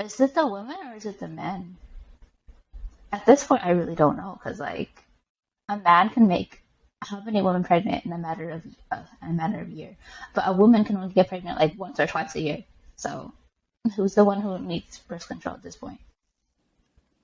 Is it the women or is it the men? At this point, I really don't know because like a man can make how many women pregnant in a matter of year, but a woman can only get pregnant like once or twice a year. So who's the one who needs birth control at this point?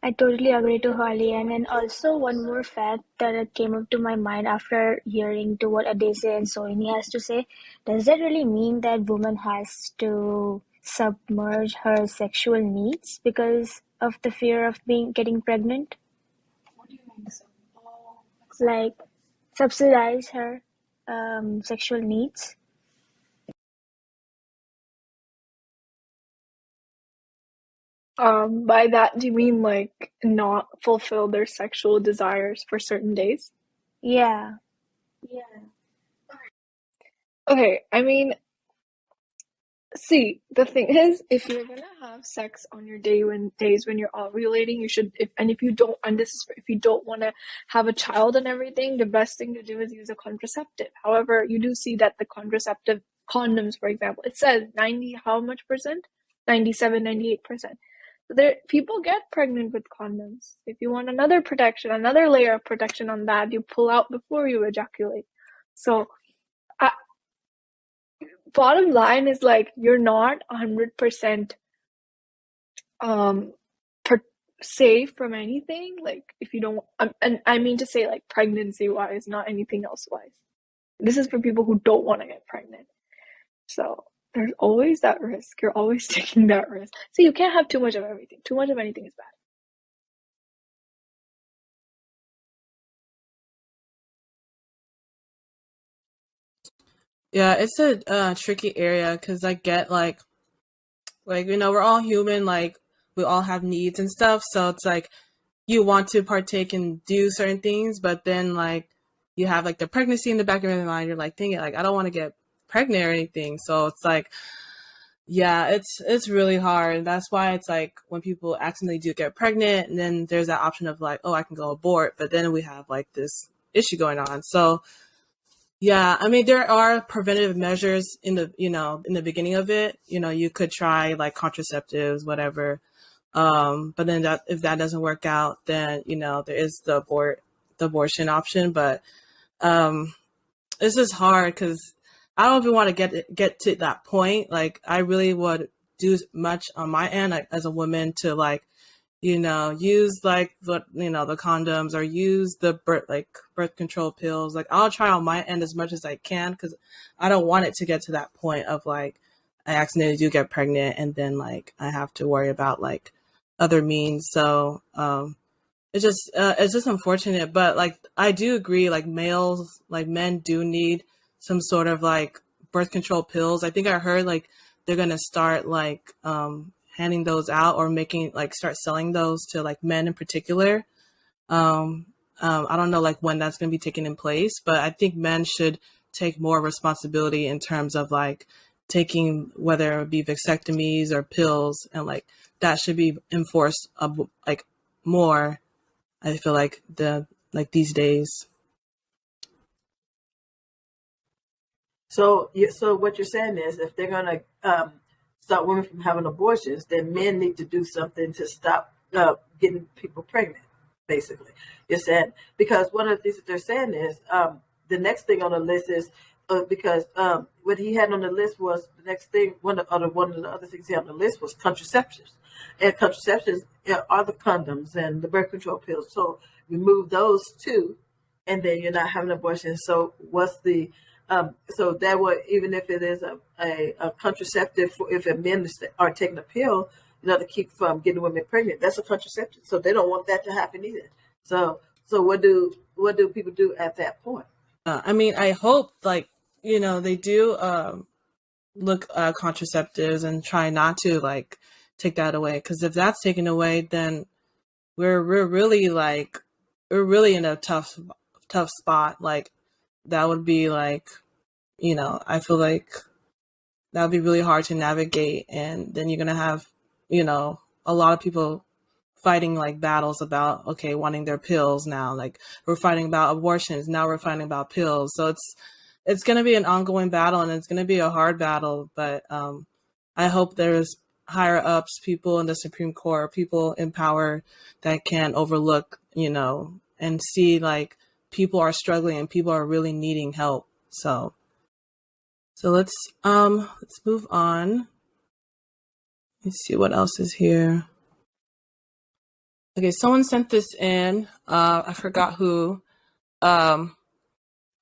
I totally agree to Holly. And then also one more fact that came up to my mind after hearing to what Adese and Sohini has to say. Does that really mean that woman has to submerge her sexual needs because of the fear of getting pregnant? What do you mean? Like subsidize her sexual needs? By that, do you mean like not fulfill their sexual desires for certain days? Yeah. Okay, I mean, see, the thing is, if you're gonna have sex on your days when you're ovulating, you should. If you don't, and this is if you don't want to have a child and everything, the best thing to do is use a contraceptive. However, you do see that the contraceptive condoms, for example, it says 90 how much percent? 97, 98%. So there, people get pregnant with condoms. If you want another protection, another layer of protection on that, you pull out before you ejaculate. So, I, bottom line is like you're not 100% um safe from anything, like if you don't and I mean to say like pregnancy wise, not anything else wise. This is for people who don't want to get pregnant, so there's always that risk. You're always taking that risk, so you can't have too much of everything. Too much of anything is bad. Yeah, it's a tricky area because I get like we're all human. Like we all have needs and stuff. So it's like you want to partake and do certain things, but then like you have like the pregnancy in the back of your mind. You're like thinking like I don't want to get pregnant or anything. So it's like yeah, it's really hard. That's why it's like when people accidentally do get pregnant, and then there's that option of like, oh, I can go abort, but then we have like this issue going on. So yeah, I mean there are preventative measures in the in the beginning of it. You could try like contraceptives, whatever. But then that if that doesn't work out, then there is the abortion option. But um, it's just hard because I don't even want to get to that point. Like I really would do much on my end like, as a woman to like use like the condoms or use the birth control pills. Like I'll try on my end as much as I can because I don't want it to get to that point of like I accidentally do get pregnant and then like I have to worry about like other means. So it's just unfortunate, but like I do agree like men do need some sort of like birth control pills. I think I heard like they're gonna start like handing those out or making like start selling those to like men in particular. um I don't know like when that's gonna be taken in place, but I think men should take more responsibility in terms of like taking, whether it be vasectomies or pills, and like that should be enforced like more. I feel like these days. So what you're saying is, if they're going to stop women from having abortions, then men need to do something to stop getting people pregnant. Basically, you're saying, because one of the things that they're saying is the next thing on the list is because what he had on the list was the next thing. One of the other things he had on the list was contraceptives, and contraceptives are the condoms and the birth control pills. So remove those two, and then you're not having an abortion. So what's the so that would, even if it is a contraceptive, if men are taking a pill, to keep from getting women pregnant, that's a contraceptive. So they don't want that to happen either. So what do people do at that point? I mean, I hope they do look at contraceptives and try not to take that away, because if that's taken away, then we're really in a tough spot. Like that would be I feel like that would be really hard to navigate, and then you're gonna have a lot of people fighting battles about wanting their pills now. Like we're fighting about abortions, now we're fighting about pills. So it's going to be an ongoing battle, and it's going to be a hard battle. But I hope there's higher ups, people in the Supreme Court, people in power that can overlook, and see people are struggling and people are really needing help. So let's move on. Let's see what else is here. Okay, someone sent this in. I forgot who.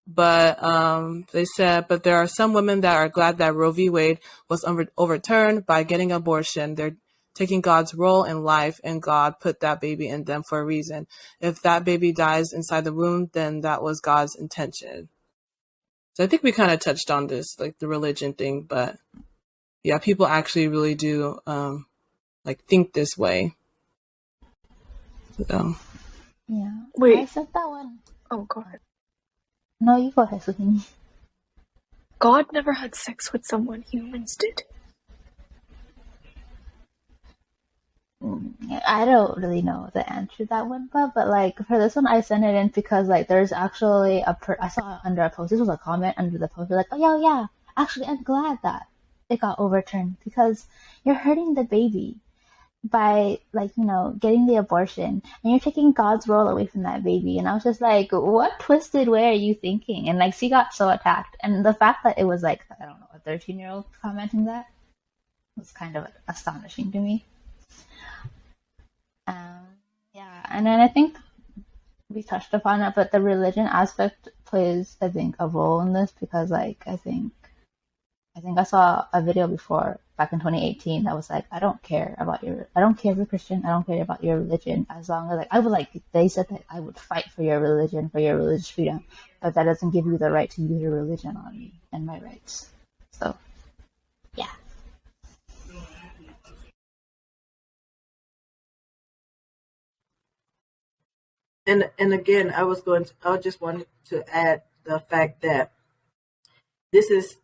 But they said, but there are some women that are glad that Roe v. Wade was overturned by getting abortion. They're taking God's role in life, and God put that baby in them for a reason. If that baby dies inside the womb, then that was God's intention. So I think we kind of touched on this, the religion thing, but yeah, people actually really do think this way. So. Yeah. Wait. I said that one. Oh, go ahead. No, you go ahead, Suhini. God never had sex with someone, humans did. I don't really know the answer to that one, but for this one, I sent it in because there's actually I saw under a post. This was a comment under the post. They're like, oh yeah, actually, I'm glad that it got overturned because you're hurting the baby by getting the abortion, and you're taking God's role away from that baby. And I was just like, what twisted way are you thinking? And she got so attacked, and the fact that it was I don't know, a 13-year-old commenting that was kind of astonishing to me. Yeah, and then I think we touched upon it, but the religion aspect plays, I think, a role in this because I think I saw a video before back in 2018 that was I don't care if you're Christian, I don't care about your religion, as long as they said that I would fight for your religion, for your religious freedom, but that doesn't give you the right to use your religion on me and my rights. So, yeah. And again, I just wanted to add the fact that this is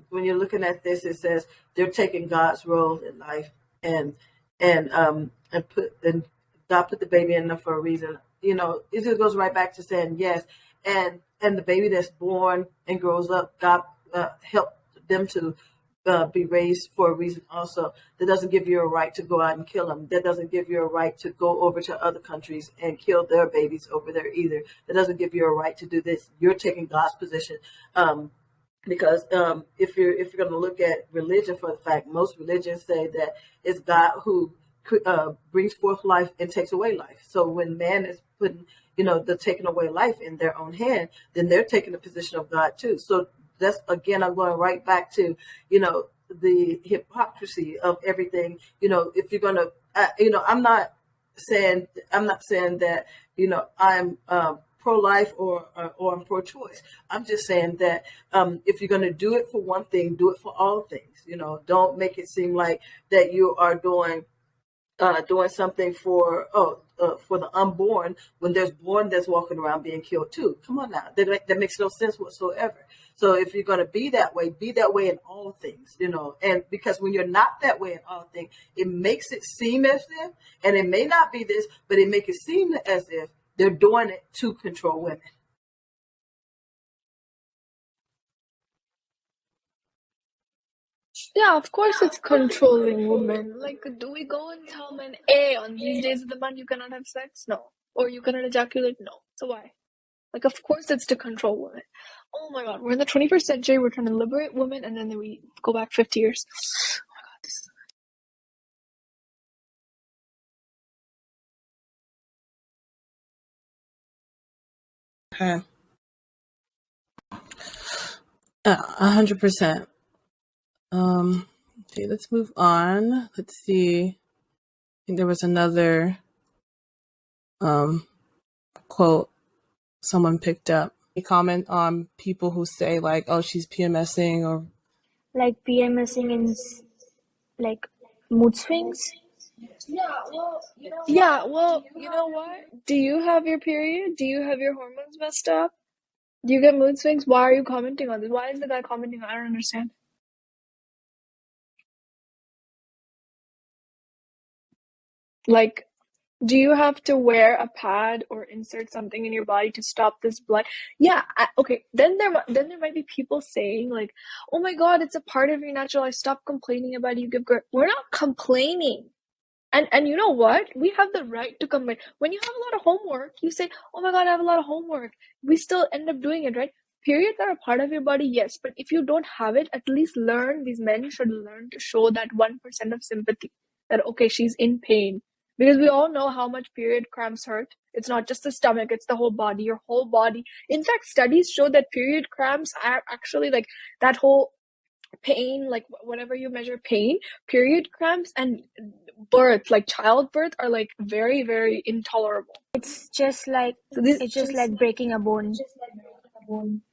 when you're looking at this, it says they're taking God's role in life, and God put the baby in there for a reason. It just goes right back to saying yes, and the baby that's born and grows up, God helped them to be raised for a reason also. That doesn't give you a right to go out and kill them. That doesn't give you a right to go over to other countries and kill their babies over there either. That doesn't give you a right to do this. You're taking God's position. Because if you're going to look at religion for the fact, most religions say that it's God who brings forth life and takes away life. So when man is putting, the taking away life in their own hand, then they're taking the position of God too. So that's, again, I'm going right back to, the hypocrisy of everything. If you're going to, I'm not saying that, I'm pro-life or I'm pro-choice. I'm just saying that if you're going to do it for one thing, do it for all things. Don't make it seem like that you are doing doing something for the unborn when there's born that's walking around being killed too. Come on now, that makes no sense whatsoever. So if you're going to be that way in all things, and because when you're not that way in all things, it makes it seem as if, and it may not be this, but it makes it seem as if they're doing it to control women. Yeah, of course it's controlling women. Like, do we go and tell men, hey, on these days of the month you cannot have sex? No. Or you cannot ejaculate? No. So why? Like, of course it's to control women. Oh my god, we're in the 21st century, we're trying to liberate women, and then we go back 50 years. Okay. 100%. Okay, let's move on. Let's see. I think there was another quote someone picked up. You comment on people who say like, "Oh, she's PMSing," or Like PMSing in like mood swings. Yeah, well, you know what? Do you have your period? Do you have your hormones messed up? Do you get mood swings? Why are you commenting on this? Why is the guy commenting? I don't understand. Like, do you have to wear a pad or insert something in your body to stop this blood? Yeah, okay. Then there might be people saying like, "Oh my God, it's a part of your natural life. Stop complaining about it. You give birth." We're not complaining. And you know what? We have the right to complain. When you have a lot of homework, you say, "Oh my God, I have a lot of homework." We still end up doing it, right? Periods are a part of your body, yes, but if you don't have it, at least learn. These men should learn to show that 1% of sympathy. That okay, she's in pain. Because we all know how much period cramps hurt. It's not just the stomach, it's the whole body, your whole body. In fact, studies show that period cramps are actually like that whole pain, like whatever you measure pain, period cramps and birth, like childbirth, are like very, very intolerable. It's just like breaking a bone.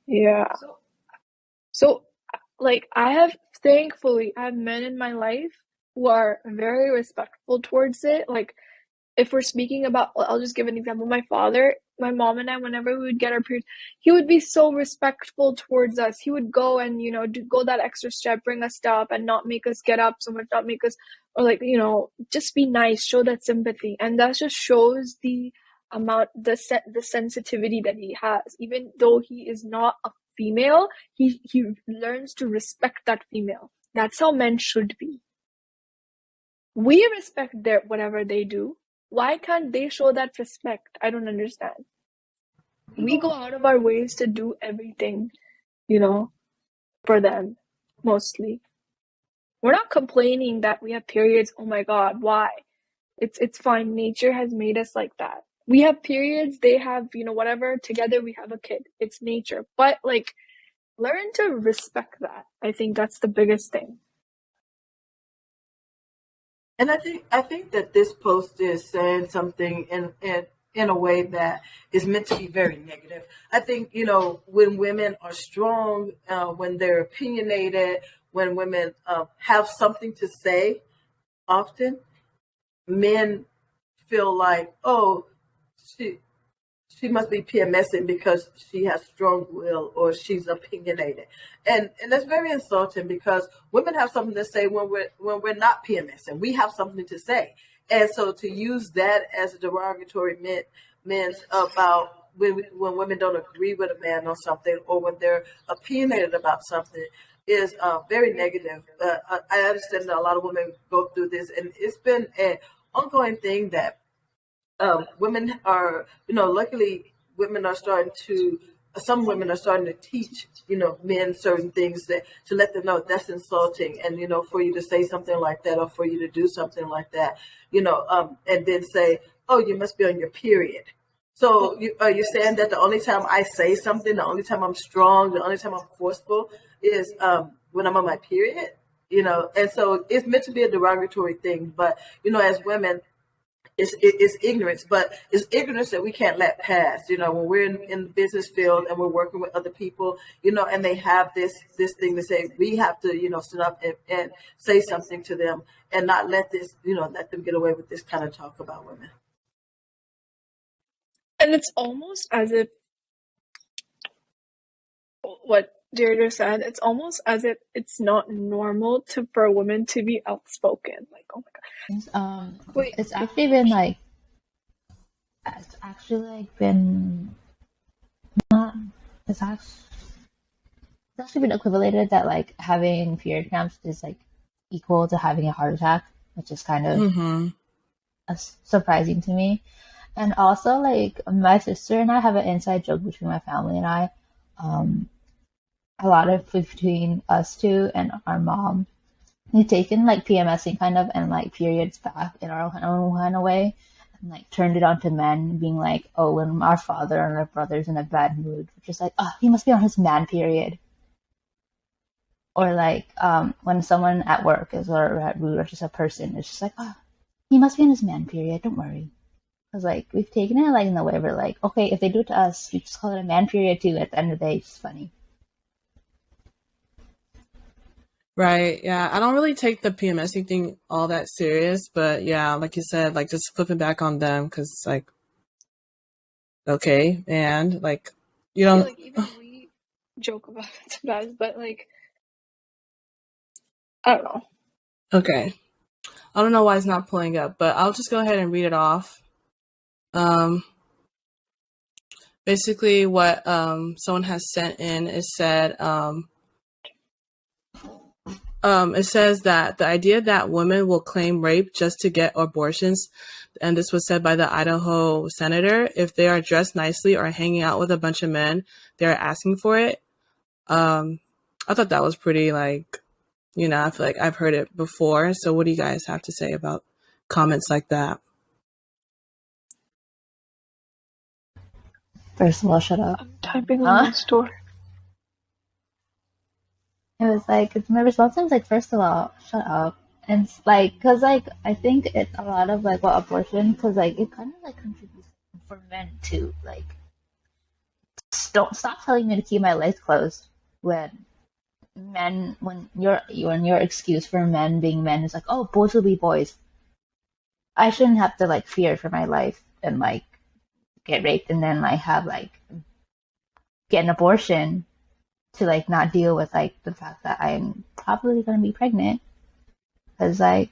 Yeah. So, like, thankfully, I have men in my life who are very respectful towards it. Like, if we're speaking about, I'll just give an example. My father, my mom and I, whenever we would get our periods, he would be so respectful towards us. He would go and, go that extra step, bring us stuff and not make us get up so much, not make us, or like, just be nice, show that sympathy. And that just shows the amount, the sensitivity that he has. Even though he is not a female, he learns to respect that female. That's how men should be. We respect whatever they do. Why can't they show that respect? I don't understand. We go out of our ways to do everything, for them, mostly. We're not complaining that we have periods. Oh my God, why? It's fine. Nature has made us like that. We have periods, they have, whatever, together we have a kid. It's nature. But like, learn to respect that. I think that's the biggest thing. And I think that this post is saying something in a way that is meant to be very negative. I think, when women are strong, when they're opinionated, when women have something to say, often men feel like, oh, she must be PMSing because she has strong will or she's opinionated. And that's very insulting because women have something to say when we're not PMSing. We have something to say. And so to use that as a derogatory meant about when women don't agree with a man on something or when they're opinionated about something is very negative. I understand that a lot of women go through this, and it's been an ongoing thing that women are, luckily some women are starting to teach, men certain things that to let them know that's insulting. And, for you to say something like that or for you to do something like that, and then say, oh, you must be on your period. So are you saying that the only time I say something, the only time I'm strong, the only time I'm forceful is when I'm on my period? And so it's meant to be a derogatory thing. But, as women, it's ignorance, but it's ignorance that we can't let pass. When we're in the business field and we're working with other people, and they have this thing to say, we have to, sit up and say something to them and not let this, let them get away with this kind of talk about women. And it's almost as if what Deirdre said, it's almost as if it's not normal for a woman to be outspoken. Like, oh my god. Wait. It's actually been like, it's actually been equivalated that like having period cramps is like equal to having a heart attack, which is kind of surprising to me. And also, like, my sister and I have an inside joke between my family and I. A lot of between us two and our mom. We've taken like PMSing kind of and like periods back in our own kind of way, and like turned it onto men, being like, oh, when our father and our brother's in a bad mood, we're just like, oh, he must be on his man period. Or like when someone at work is or rude or just a person, it's just like, oh, he must be on his man period. Don't worry. Because, like, we've taken it, like, in the way we're like, okay, if they do it to us, we just call it a man period, too. At the end of the day, it's funny. Right, yeah. I don't really take the PMSing thing all that serious, but, yeah, like you said, like, just flipping back on them, because it's like, okay, and, like, you don't... Like, even we joke about it sometimes, but, like, I don't know. Okay. I don't know why it's not pulling up, but I'll just go ahead and read it off. Basically what someone has sent in is said it says that the idea that women will claim rape just to get abortions, and this was said by the Idaho senator, if they are dressed nicely or hanging out with a bunch of men, they're asking for it. I thought that was pretty, like, I feel like I've heard it before. So what do you guys have to say about comments like that? First of all, shut up. I'm typing on my store. It was like, my response was like, first of all, shut up. And it's like, because like, I think it's a lot of like, abortion, because like, it kind of like contributes for men too. Like, don't stop telling me to keep my legs closed when your excuse for men being men is like, oh, boys will be boys. I shouldn't have to like fear for my life and like get raped and then like have like get an abortion to like not deal with like the fact that I'm probably gonna be pregnant, because like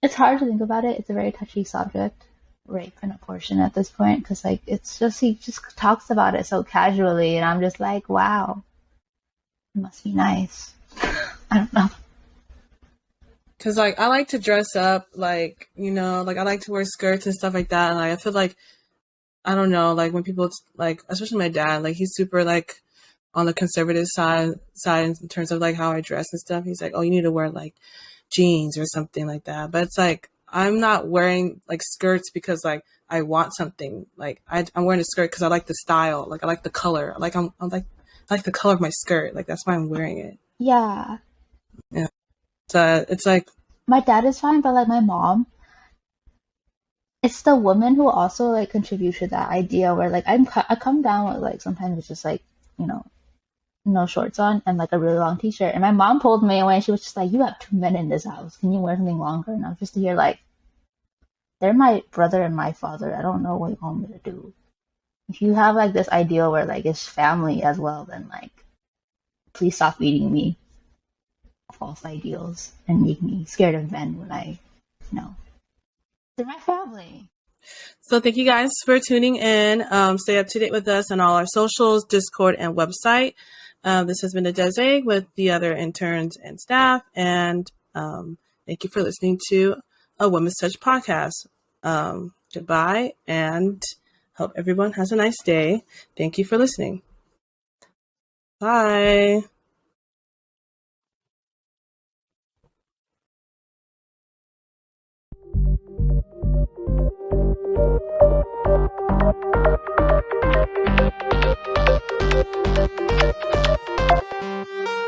it's hard to think about it. It's a very touchy subject, rape and abortion at this point, because like it's just he just talks about it so casually, and I'm just like, wow, it must be nice. I don't know. Cause like I like to dress up, like, like I like to wear skirts and stuff like that, and like I feel like, I don't know, like when people like, especially my dad, like he's super like on the conservative side in terms of like how I dress and stuff. He's like, oh, you need to wear like jeans or something like that. But it's like I'm not wearing like skirts because like I want something. Like I'm wearing a skirt because I like the style, like I like the color, like I like the color of my skirt, like that's why I'm wearing it. Yeah. Yeah. So it's like my dad is fine, but like my mom, it's the woman who also like contributes to that idea where like I come down with like sometimes it's just like no shorts on and like a really long t-shirt, and my mom pulled me away and she was just like, you have two men in this house, can you wear something longer? And I was just here like, they're my brother and my father, I don't know what you want me to do. If you have like this ideal where like it's family as well, then like please stop feeding me false ideals and make me scared of men when I they're my family. So thank you guys for tuning in. Stay up to date with us on all our socials, Discord, and website. This has been a Des with the other interns and staff, and thank you for listening to a Women's Touch podcast. Goodbye, and hope everyone has a nice day. Thank you for listening. Bye. Thank you.